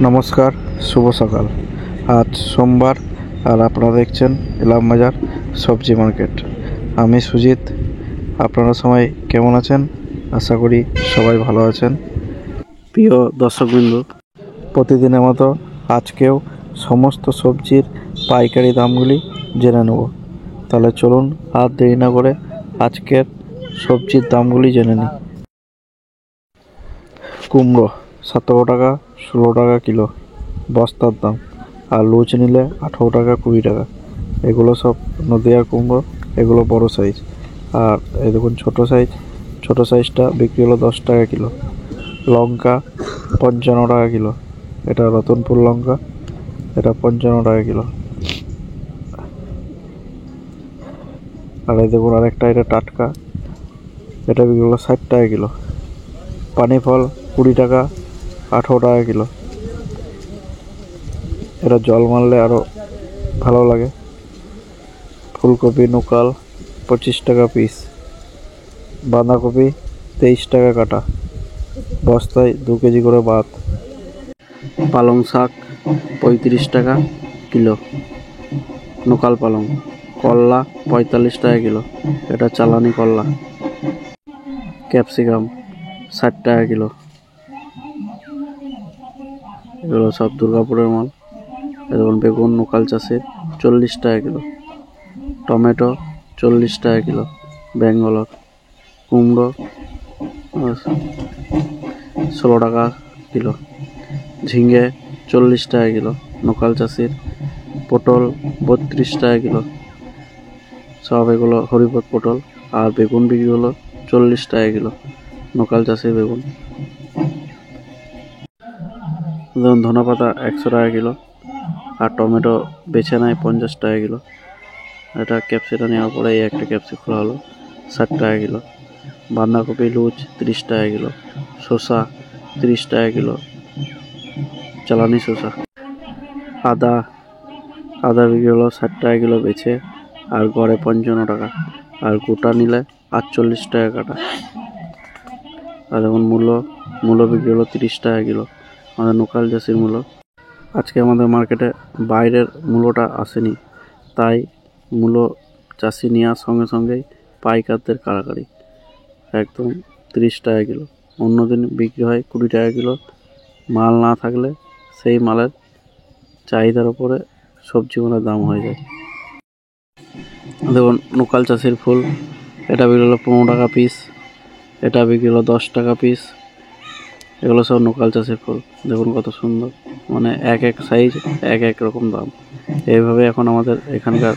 নমস্কার, শুভ সকাল। আজ সোমবার আর আপনারা দেখছেন ইলাম বাজার সবজি মার্কেট। আমি সুজিত। আপনারা সবাই কেমন আছেন? আশা করি সবাই ভালো আছেন। প্রিয় দর্শকবৃন্দ, প্রতিদিনের মতো আজকেও সমস্ত সবজির পাইকারি দামগুলি জেনে নেব। তাহলে চলুন আর দেরি না করে আজকের সবজির দামগুলি জেনে নিই। কুমড়ো 17 টাকা 16 টাকা কিলো বস্তার দাম, আর লুচ নিলে 18 টাকা 20 টাকা। এগুলো সব নদিয়া কুমড়ো, এগুলো বড় সাইজ। আর এই দেখুন ছোট সাইজটা বিক্রি হলো 10 টাকা কিলো। লঙ্কা 55 টাকা কিলো, এটা রতনপুর লঙ্কা, এটা 55 টাকা কিলো। আর এই দেখুন আরেকটা, এটা টাটকা, এটা বিক্রি হলো 60 টাকা কিলো। পানি ফল 20 টাকা 18 টাকা কিলো, এটা জল মারলে আরও ভালো লাগে। ফুলকপি নোকাল 25 টাকা পিস। বাঁধাকপি 23 টাকা কাটা, বস্তায় 2 কেজি করে বাদ। পালং শাক 35 টাকা কিলো, নোকাল পালং। করলা 45 টাকা কিলো, এটা চালানি করলা। ক্যাপসিকাম 60 টাকা কিলো, এগুলো সব দুর্গাপুরের মাল। যেমন বেগুন নোকাল চাষের 40 টাকা কিলো। টমেটো 40 টাকা কিলো ব্যাঙ্গালোর। কুমড়ো 16 টাকা কিলো। ঝিঙে 40 টাকা কিলো নোকাল চাষির। পটল 32 টাকা কিলো, সব এগুলো হরিপদ পটল। আর বেগুন বিক্রি হলো 40 টাকা কিলো নোকাল চাষির বেগুন। ধনেপাতা 100 টাকা কিলো। আর টমেটো বেছে নেয় 50 টাকা কিলো। এটা ক্যাপসিটা নেওয়ার পরে এই একটা ক্যাপসি খোলা হলো 60 টাকা কিলো। বাঁধাকপি লুচ 30 টাকা কিলো। শসা 30 টাকা কিলো, চালানি শসা। আদা বিক্রি হলো 60 টাকা কিলো বেছে, আর গড়ে 55 টাকা। আর গোটা নিলে 48 টাকা কাটা। আর যেমন মূলো বিক্রি হলো 30 টাকা কিলো, আমাদের লোকাল চাষির মূলো। আজকে আমাদের মার্কেটে বাইরের মূলোটা আসেনি, তাই মূলো চাষি নেওয়ার সঙ্গে সঙ্গেই পাইকারদের কাড়াকাড়ি একদম 30 টাকা কিলো। অন্যদিন বিক্রি হয় 20 টাকা কিলো। মাল না থাকলে সেই মালের চাহিদার ওপরে সবজিগুলোর দাম হয়ে যায়। দেখুন লোকাল চাষির ফুল, এটা বিক্রি হলো 15 টাকা পিস, এটা বিক্রি হলো 10 টাকা পিস। এগুলো সব লোকাল চাষের ফুল। দেখুন কত সুন্দর, মানে এক সাইজ এক রকম দাম। এইভাবে এখন আমাদের এখানকার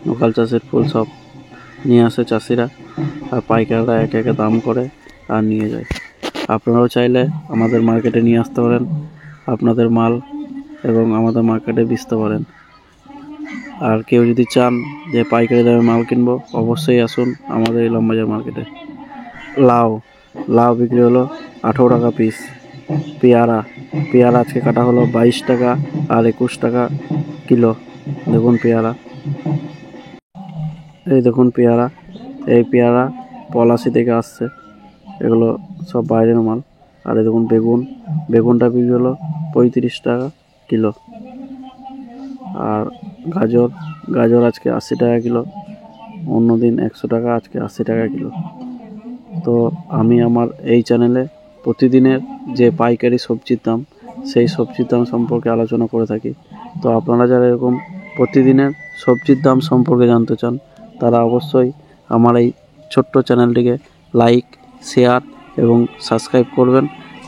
লোকাল চাষের ফুল সব নিয়ে আসে চাষিরা, আর পাইকাররা এক দাম করে আর নিয়ে যায়। আপনারাও চাইলে আমাদের মার্কেটে নিয়ে আসতে পারেন আপনাদের মাল, এবং আমাদের মার্কেটে বেচতে পারেন। আর কেউ যদি চান যে পাইকারি দামে মাল কিনবো, অবশ্যই আসুন আমাদের ইলাম বাজার মার্কেটে। লাউ বিক্রি হলো 18 টাকা পিস। পেয়ারা আজকে কাটা হলো 22 টাকা আর 21 টাকা কিলো। দেখুন পেয়ারা, এই পেয়ারা পলাশি থেকে আসছে, এগুলো সব বাইরের মাল। আর এই দেখুন বেগুনটা বিক্রি হলো 35 টাকা কিলো। আর গাজর আজকে 80 টাকা কিলো, অন্যদিন 100 টাকা, আজকে 80 টাকা কিলো। তো আমি আমার এই চ্যানেলে প্রতিদিনের যে পাইকারি সবজির দাম, সেই সবজির দাম সম্পর্কে আলোচনা করে থাকি। তো আপনারা যারা এরকম প্রতিদিনের সবজির দাম সম্পর্কে জানতে চান, তারা অবশ্যই আমার এই ছোট্ট চ্যানেলটিকে লাইক, শেয়ার এবং সাবস্ক্রাইব করবেন।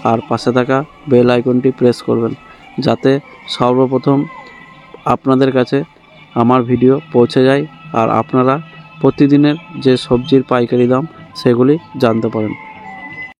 আর পাশে থাকা বেল আইকনটি প্রেস করবেন, যাতে সর্বপ্রথম আপনাদের কাছে আমার ভিডিও পৌঁছে যায় আর আপনারা প্রতিদিনের যে সবজির পাইকারি দাম সেগুলি জানতে পারেন।